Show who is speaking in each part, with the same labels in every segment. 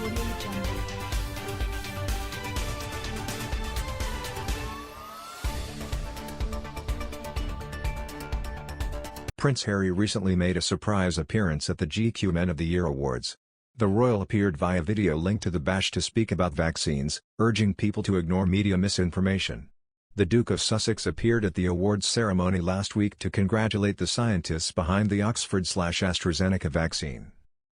Speaker 1: Audio Jungle.
Speaker 2: Prince Harry recently made a surprise appearance at the GQ Men of the Year Awards. The royal appeared via video link to the bash to speak about vaccines, urging people to ignore media misinformation. The Duke of Sussex appeared at the awards ceremony last week to congratulate the scientists behind the Oxford/AstraZeneca vaccine.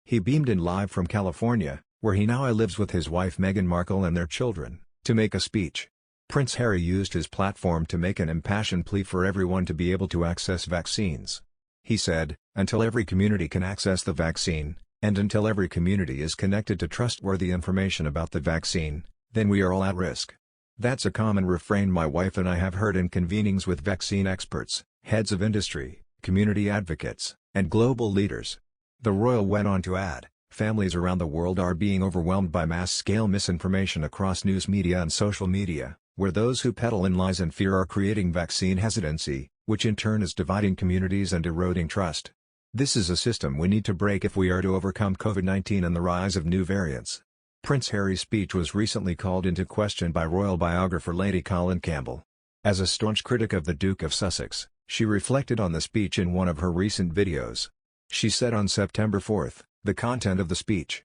Speaker 2: He beamed in live from California, where he now lives with his wife Meghan Markle and their children, to make a speech. Prince Harry used his platform to make an impassioned plea for everyone to be able to access vaccines. He said, "Until every community can access the vaccine, and until every community is connected to trustworthy information about the vaccine, then we are all at risk. That's a common refrain my wife and I have heard in convenings with vaccine experts, heads of industry, community advocates, and global leaders." The royal went on to add, "Families around the world are being overwhelmed by mass-scale misinformation across news media and social media, where those who peddle in lies and fear are creating vaccine hesitancy, which in turn is dividing communities and eroding trust. This is a system we need to break if we are to overcome COVID-19 and the rise of new variants." Prince Harry's speech was recently called into question by royal biographer Lady Colin Campbell. As a staunch critic of the Duke of Sussex, she reflected on the speech in one of her recent videos. She said on September 4, the content of the speech: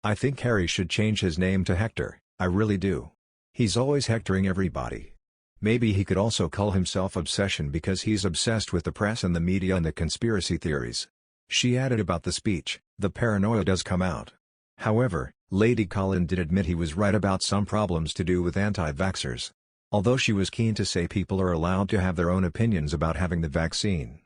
Speaker 2: "I think Harry should change his name to Hector, I really do. He's always hectoring everybody. Maybe he could also call himself Obsession because he's obsessed with the press and the media and the conspiracy theories." She added about the speech, "The paranoia does come out." However, Lady Colin did admit he was right about some problems to do with anti-vaxxers. Although she was keen to say people are allowed to have their own opinions about having the vaccine.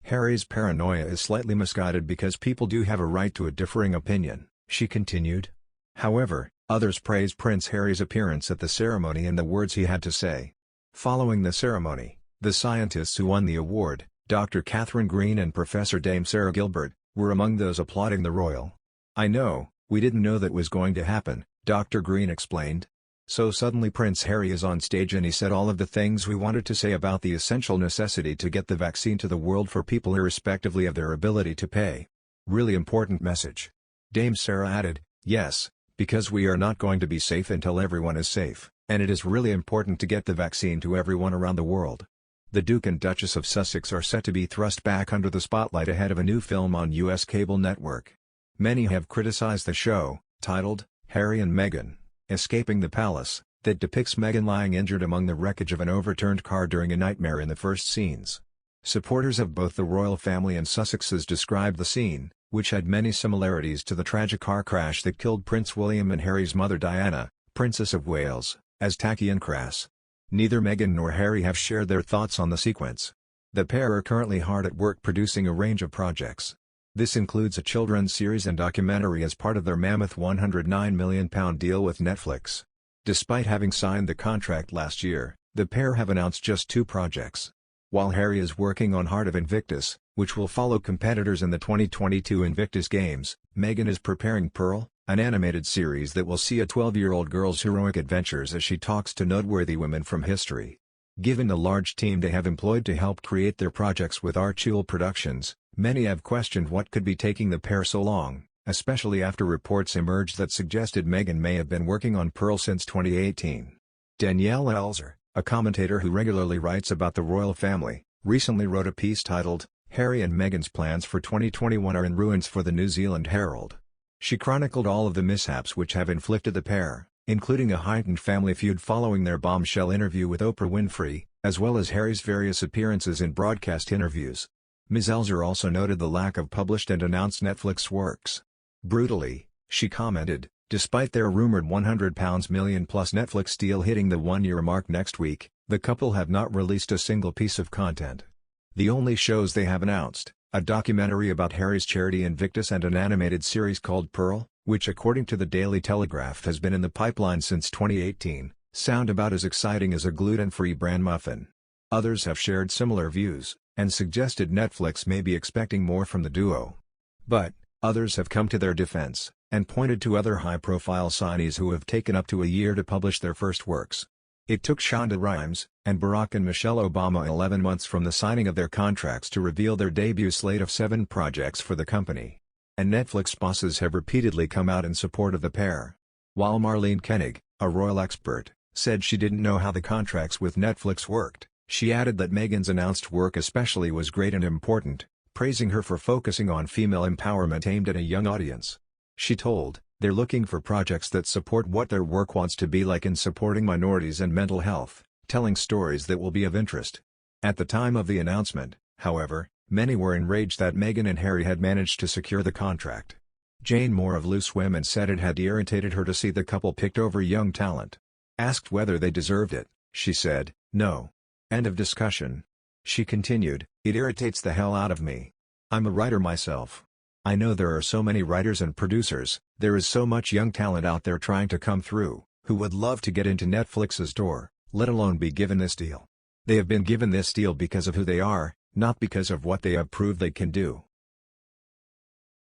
Speaker 2: Harry's paranoia is slightly misguided because people do have a right to a differing opinion, she continued. However, others praised Prince Harry's appearance at the ceremony and the words he had to say. Following the ceremony, the scientists who won the award, Dr. Catherine Green and Professor Dame Sarah Gilbert, were among those applauding the royal. "I know, we didn't know that was going to happen," Dr. Green explained. "So suddenly Prince Harry is on stage and he said all of the things we wanted to say about the essential necessity to get the vaccine to the world for people irrespectively of their ability to pay. Really important message." Dame Sarah added, "Yes, because we are not going to be safe until everyone is safe, and it is really important to get the vaccine to everyone around the world." The Duke and Duchess of Sussex are set to be thrust back under the spotlight ahead of a new film on US cable network. Many have criticized the show, titled, Harry and Meghan, Escaping the Palace, that depicts Meghan lying injured among the wreckage of an overturned car during a nightmare in the first scenes. Supporters of both the royal family and Sussexes described the scene, which had many similarities to the tragic car crash that killed Prince William and Harry's mother Diana, Princess of Wales, as tacky and crass. Neither Meghan nor Harry have shared their thoughts on the sequence. The pair are currently hard at work producing a range of projects. This includes a children's series and documentary as part of their mammoth £109 million deal with Netflix. Despite having signed the contract last year, the pair have announced just 2 projects. While Harry is working on Heart of Invictus, which will follow competitors in the 2022 Invictus Games, Meghan is preparing Pearl, an animated series that will see a 12-year-old girl's heroic adventures as she talks to noteworthy women from history. Given the large team they have employed to help create their projects with Archie Productions, many have questioned what could be taking the pair so long, especially after reports emerged that suggested Meghan may have been working on Pearl since 2018. Danielle Elzer, a commentator who regularly writes about the royal family, recently wrote a piece titled, Harry and Meghan's Plans for 2021 Are in Ruins for the New Zealand Herald. She chronicled all of the mishaps which have inflicted the pair, including a heightened family feud following their bombshell interview with Oprah Winfrey, as well as Harry's various appearances in broadcast interviews. Ms. Elzer also noted the lack of published and announced Netflix works. Brutally, she commented, despite their rumored £100 million plus Netflix deal hitting the one-year mark next week, the couple have not released a single piece of content. The only shows they have announced, a documentary about Harry's charity Invictus and an animated series called Pearl, which according to the Daily Telegraph has been in the pipeline since 2018, sound about as exciting as a gluten-free bran muffin. Others have shared similar views, and suggested Netflix may be expecting more from the duo. But, others have come to their defense, and pointed to other high-profile signees who have taken up to a year to publish their first works. It took Shonda Rhimes, and Barack and Michelle Obama 11 months from the signing of their contracts to reveal their debut slate of 7 projects for the company. and Netflix bosses have repeatedly come out in support of the pair. While Marlene Koenig, a royal expert, said she didn't know how the contracts with Netflix worked, she added that Meghan's announced work especially was great and important, praising her for focusing on female empowerment aimed at a young audience. She told, "They're looking for projects that support what their work wants to be like in supporting minorities and mental health, telling stories that will be of interest." At the time of the announcement, however, many were enraged that Meghan and Harry had managed to secure the contract. Jane Moore of Loose Women said it had irritated her to see the couple picked over young talent. Asked whether they deserved it, she said, "No. End of discussion." She continued, "It irritates the hell out of me. I'm a writer myself. I know there are so many writers and producers, there is so much young talent out there trying to come through, who would love to get into Netflix's door, let alone be given this deal. They have been given this deal because of who they are, not because of what they have proved they can do."